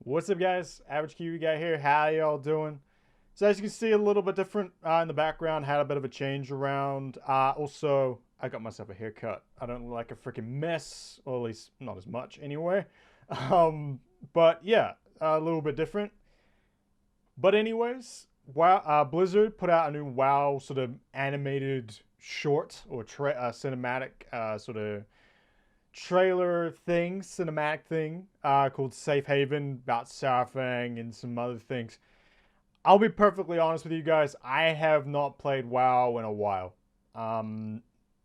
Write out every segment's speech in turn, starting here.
What's up, guys? AverageKiwiGuy here. How y'all doing? So as you can see, a little bit different in the background. Had a bit of a change around. Also, I got myself a haircut. I don't look like a freaking mess, or at least not as much anyway. But yeah, a little bit different. But anyways, WoW, Blizzard put out a new WoW sort of animated short or cinematic sort of trailer thing, cinematic thing, called Safe Haven about Saurfang and some other things. I'll be perfectly honest with you guys. I have not played WoW in a while.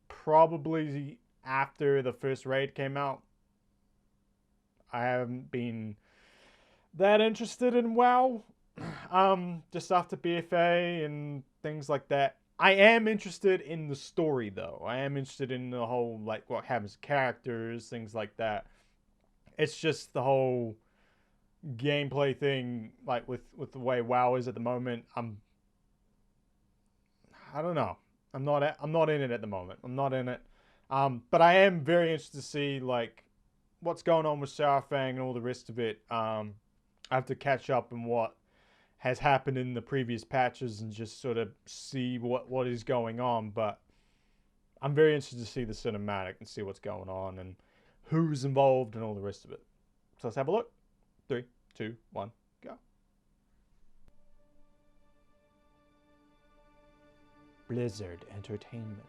Probably after the first raid came out. I haven't been that interested in WoW. Just after BFA and things like that. I am interested in the story, though. I am interested in the whole, like, what happens to characters, things like that. It's just the whole gameplay thing, like, with the way WoW is at the moment. I don't know. I'm not in it at the moment. I'm not in it. But I am very interested to see, like, what's going on with Saurfang and all the rest of it. I have to catch up on what has happened in the previous patches and just sort of see what is going on. But I'm very interested to see the cinematic and see what's going on and who's involved and all the rest of it. So let's have a look. 3, 2, 1, go. Blizzard Entertainment.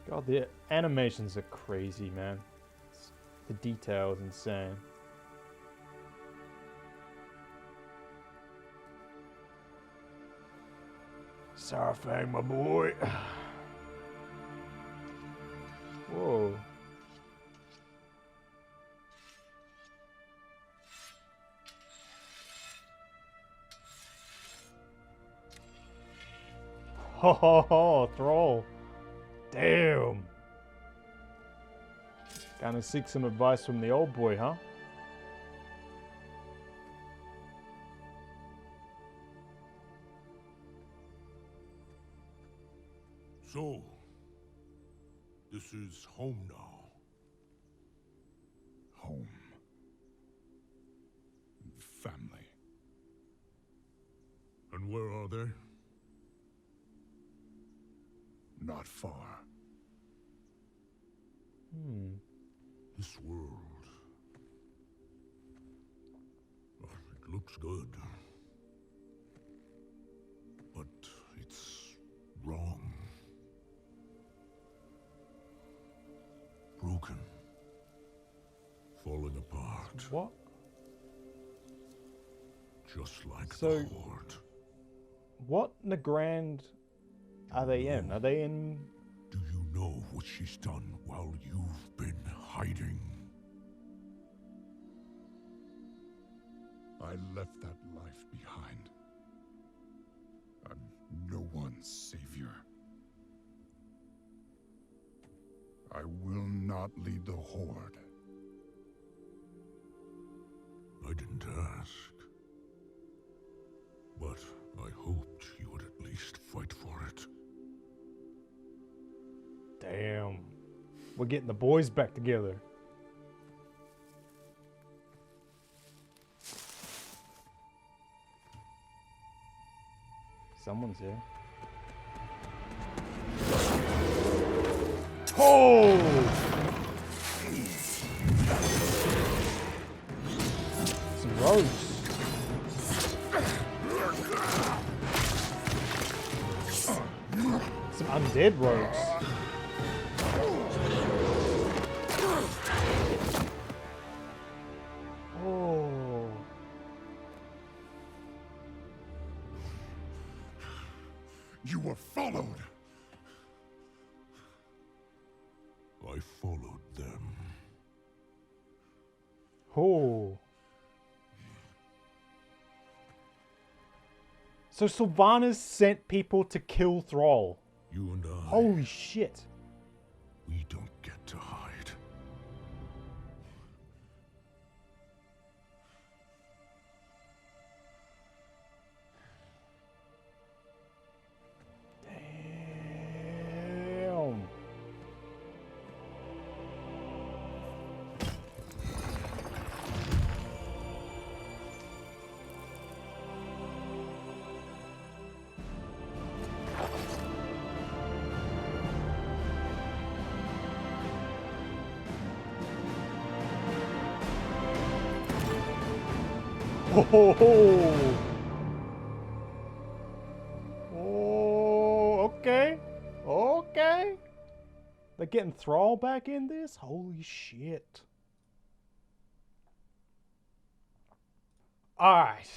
God, the animations are crazy, man. The detail is insane. Saurfang, my boy. Whoa. Ho ho ho, Thrall. Damn. Gonna seek some advice from the old boy, huh? So, this is home now. Home. Family. And where are they? Not far. This world. Well, it looks good. But it's wrong. Broken. Falling apart. What? Just like So- the Horde. What in the grand are they in? Are they in... Do you know what she's done while you've been hiding? I left that life behind. I'm no one's savior. I will not lead the Horde. I didn't ask. But I hoped you would at least fight for it. Damn. We're getting the boys back together. Someone's here. Oh! Some rogues. Some undead rogues. Oh. You were followed! I followed them. Oh. So Sylvanas sent people to kill Thrall. You and I, Holy shit. we don't get to hide. Oh, oh, okay, okay. They're getting Thrall back in this? Holy shit. Alright.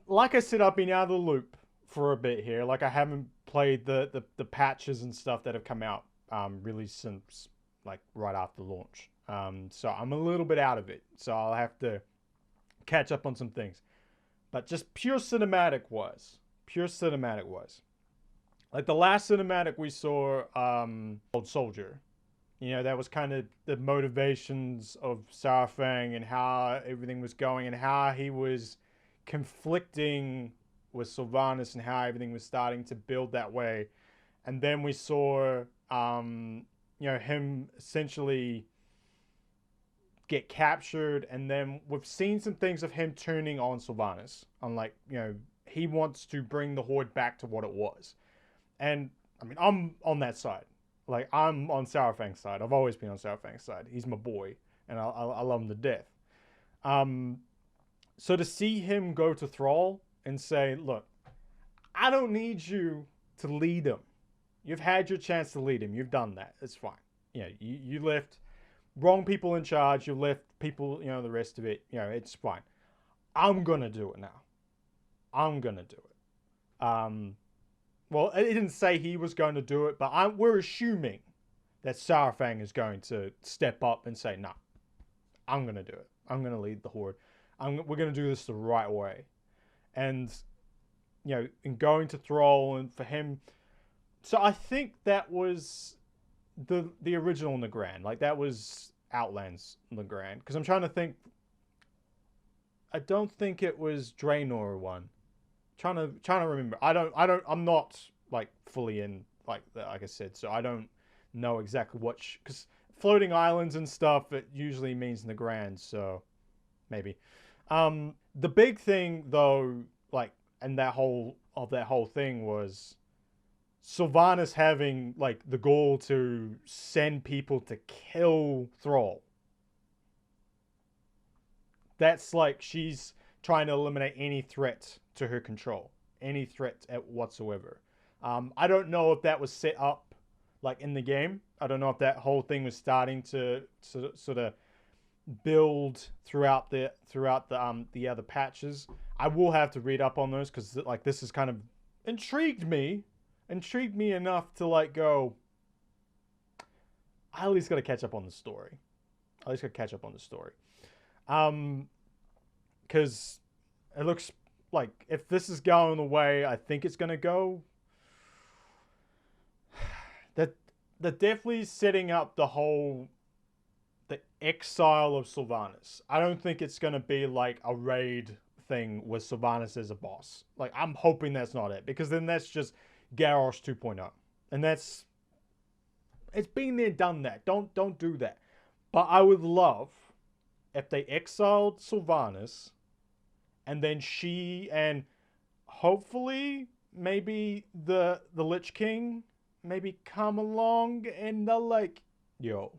Like I said, I've been out of the loop for a bit here. Like I haven't played the patches and stuff that have come out really since like right after launch. So I'm a little bit out of it. So I'll have to catch up on some things. But just pure cinematic wise. Like the last cinematic we saw, Old Soldier. You know, that was kind of the motivations of Saurfang and how everything was going and how he was conflicting with Sylvanas and how everything was starting to build that way. And then we saw, you know, him essentially get captured. And then we've seen some things of him turning on Sylvanas. On like, you know, he wants to bring the Horde back to what it was. And, I mean, I'm on that side. Like, I'm on Saurfang's side. I've always been on Saurfang's side. He's my boy, and I love him to death. So to see him go to Thrall and say, look, I don't need you to lead him. You've had your chance to lead him. You've done that. It's fine. You know, you left wrong people in charge. You left people, you know, the rest of it. You know, it's fine. I'm going to do it now. I'm going to do it. Well, it didn't say he was going to do it, but we're assuming that Saurfang is going to step up and say, no, I'm going to do it. I'm going to lead the Horde. We're going to do this the right way. And, you know, in going to Thrall and for him. So I think that was the original Legrand. Like, that was Outland's Legrand. Because I'm trying to think. I don't think it was Draenor one. Trying to remember. I'm not like fully in like I said, so I don't know exactly because floating islands and stuff, it usually means Legrand, so maybe. The big thing though, like, and that whole thing was Sylvanas having like the goal to send people to kill Thrall. That's like she's trying to eliminate any threat to her control, any threat whatsoever. I don't know if that was set up like in the game. I don't know if that whole thing was starting to sort of build throughout the other patches. I will have to read up on those because like this has kind of intrigued me enough to like go. I at least got to catch up on the story. Because it looks like if this is going the way I think it's gonna go, they're definitely setting up the exile of Sylvanas. I don't think it's gonna be like a raid thing with Sylvanas as a boss. Like, I'm hoping that's not it, because then that's just Garrosh 2.0, and it's been there, done that. Don't do that. But I would love if they exiled Sylvanas, and then she and hopefully maybe the Lich King maybe come along and they're like, yo,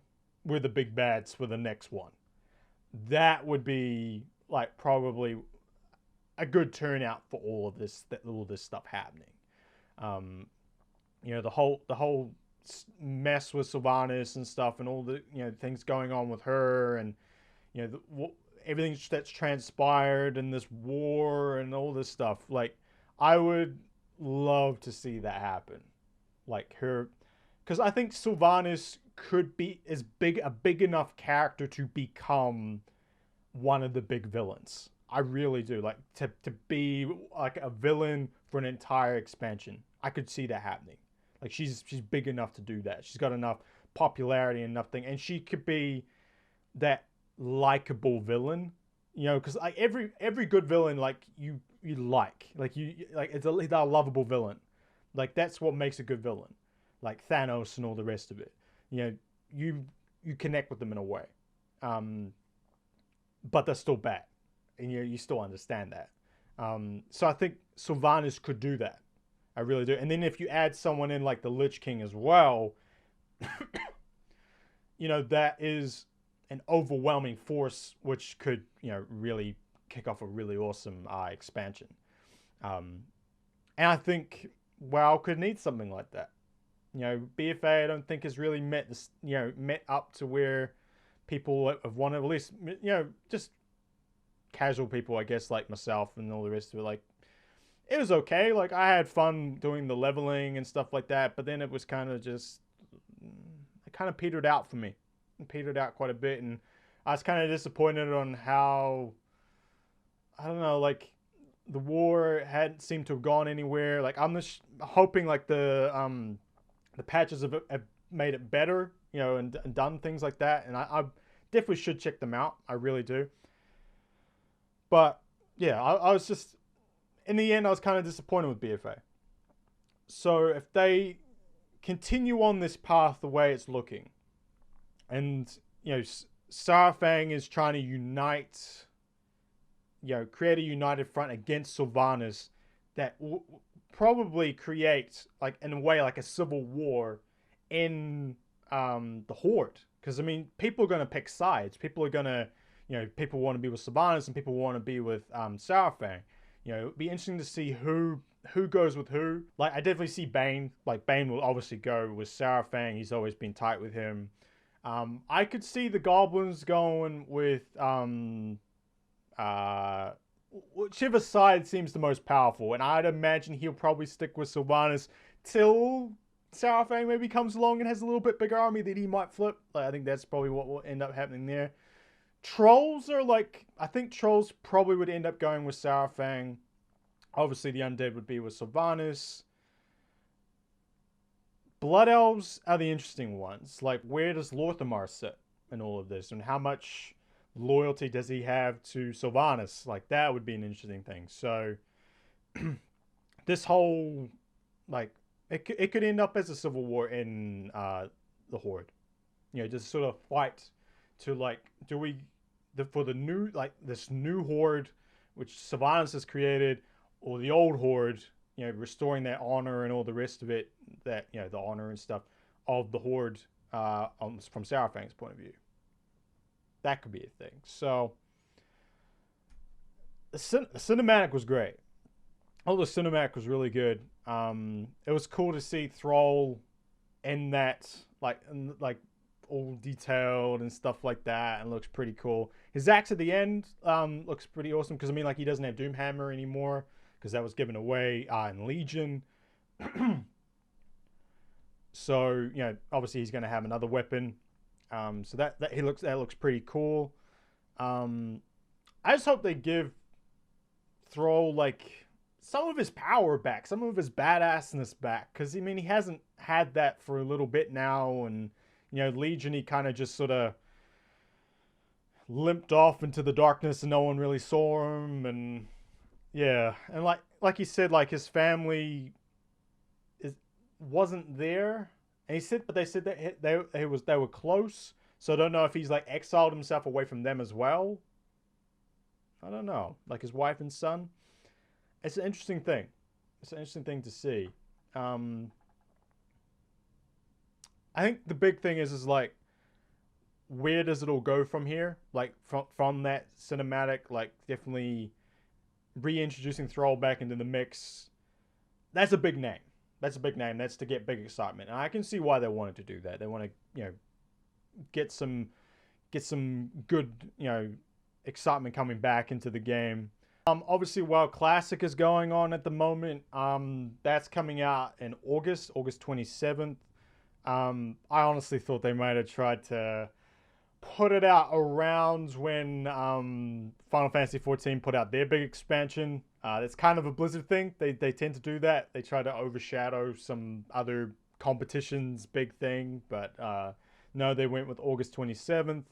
we're the big bads for the next one. That would be like probably a good turnout for all of this stuff happening. You know, the whole mess with Sylvanas and stuff, and all the, you know, things going on with her, and you know everything that's transpired in this war and all this stuff. Like, I would love to see that happen. Like her, because I think Sylvanas could be a big enough character to become one of the big villains. I really do. Like, to be like a villain for an entire expansion. I could see that happening. Like, she's big enough to do that. She's got enough popularity and enough thing, and she could be that likable villain, you know, because like every good villain, like you like it's a lovable villain. Like, that's what makes a good villain. Like Thanos and all the rest of it. You know, you connect with them in a way. But they're still bad. And you still understand that. So I think Sylvanas could do that. I really do. And then if you add someone in like the Lich King as well, you know, that is an overwhelming force which could, you know, really kick off a really awesome expansion. And I think WoW could need something like that. You know, BFA I don't think has really met this, met up to where people have wanted, at least, just casual people, I guess, like myself and all the rest of it. Like, it was okay. Like, I had fun doing the leveling and stuff like that, but then it was kind of just, it kind of petered out for me. It petered out quite a bit, and I was kind of disappointed on how, I don't know, like, the war hadn't seemed to have gone anywhere. Like, I'm just hoping, like, the patches have made it better, and done things like that, and I definitely should check them out. I really do. But, yeah, I was just, in the end, I was kind of disappointed with BFA. So if they continue on this path the way it's looking, and, Saurfang is trying to unite, create a united front against Sylvanas that will probably create, like, in a way, like a civil war in the Horde. Because, I mean, people are going to pick sides. People are going to, people want to be with Sylvanas and people want to be with Saurfang. It'd be interesting to see who goes with who. Like, I definitely see Bane. Like, Bane will obviously go with Saurfang. He's always been tight with him. I could see the Goblins going with whichever side seems the most powerful, and I'd imagine he'll probably stick with Sylvanas till Saurfang maybe comes along and has a little bit bigger army that he might flip. Like, I think that's probably what will end up happening there. Trolls are like, I think Trolls probably would end up going with Saurfang. Obviously, the Undead would be with Sylvanas. Blood Elves are the interesting ones. Like, where does Lorthamar sit in all of this? And how much loyalty does he have to Sylvanas? Like, that would be an interesting thing. So, this whole, like, it could end up as a civil war in the Horde. Just sort of fight to, like, for the new, like, this new Horde, which Sylvanas has created, or the old Horde, restoring that honor and all the rest of it, that, the honor and stuff of the Horde from Saurfang's point of view. That could be a thing. So, the cinematic was great. Oh, the cinematic was really good. It was cool to see Thrall in that, like all detailed and stuff like that, and looks pretty cool. His axe at the end looks pretty awesome, because, I mean, like, he doesn't have Doomhammer anymore, because that was given away in Legion. So, obviously he's going to have another weapon. So that looks pretty cool. I just hope they give Thrall, like, some of his power back, some of his badassness back, because, I mean, he hasn't had that for a little bit now, and, Legion, he kind of just sort of limped off into the darkness and no one really saw him, and yeah, and like he said, like, his family wasn't there, and they said that they were close, so I don't know if he's, like, exiled himself away from them as well. I don't know, like his wife and son. It's an interesting thing. It's an interesting thing to see. I think the big thing is like, where does it all go from here? Like, from that cinematic, like, definitely reintroducing Thrall back into the mix. That's a big name. That's a big name. That's to get big excitement. And I can see why they wanted to do that. They want to, get some good, excitement coming back into the game. Obviously, WoW Classic is going on at the moment. That's coming out in August 27th. I honestly thought they might have tried to put it out around when Final Fantasy XIV put out their big expansion. That's kind of a Blizzard thing. They tend to do that. They try to overshadow some other competition's big thing. But no, they went with August 27th.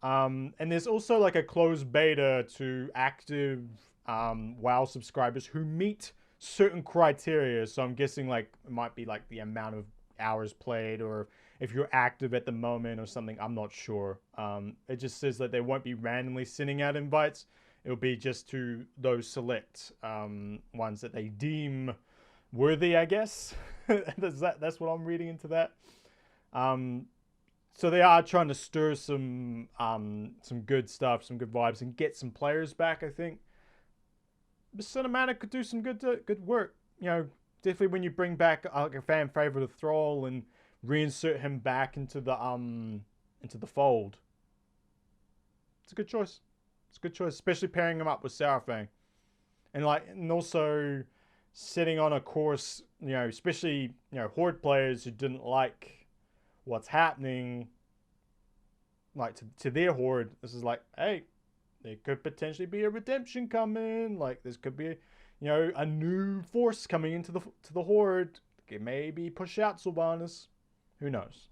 And there's also, like, a closed beta to active WoW subscribers who meet certain criteria. So I'm guessing, like, it might be like the amount of hours played, or if you're active at the moment or something. I'm not sure. It just says that they won't be randomly sending out invites. It'll be just to those select ones that they deem worthy, I guess. That's what I'm reading into that. So they are trying to stir some good stuff, some good vibes, and get some players back. I think the cinematic could do some good work. You know, definitely when you bring back like a fan favorite of Thrall and reinsert him back into the fold. It's a good choice. It's a good choice, especially pairing him up with Saurfang, and also setting on a course. You know, especially Horde players who didn't like what's happening, like to their Horde. This is like, hey, there could potentially be a redemption coming. Like, this could be, a new force coming into the Horde. It maybe push out Sylvanas. Who knows?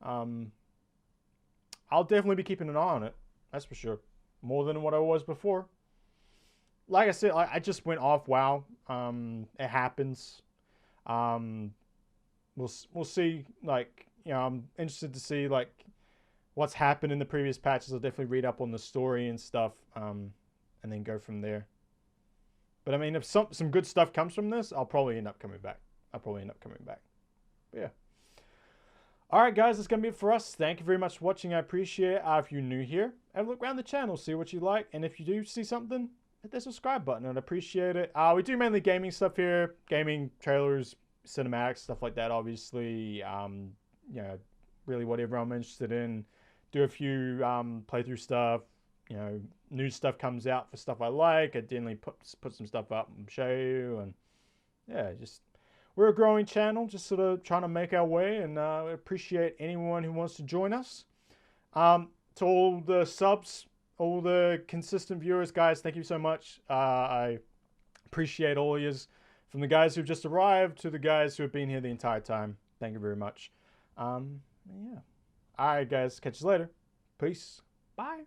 I'll definitely be keeping an eye on it. That's for sure. More than what I was before. Like I said, I just went off WoW. It happens. We'll see. Like, I'm interested to see like what's happened in the previous patches. I'll definitely read up on the story and stuff, and then go from there. But I mean, if some good stuff comes from this, I'll probably end up coming back. But yeah. Alright guys, that's going to be it for us. Thank you very much for watching. I appreciate it. If you're new here, have a look around the channel, see what you like. And if you do see something, hit the subscribe button. I'd appreciate it. We do mainly gaming stuff here. Gaming, trailers, cinematics, stuff like that, obviously. Really whatever I'm interested in. Do a few playthrough stuff. New stuff comes out for stuff I like. I generally put some stuff up and show you. And yeah, we're a growing channel, just sort of trying to make our way, and we appreciate anyone who wants to join us. To all the subs, all the consistent viewers, guys, thank you so much. I appreciate all of you, from the guys who've just arrived to the guys who have been here the entire time. Thank you very much. Yeah. All right, guys, catch you later. Peace. Bye.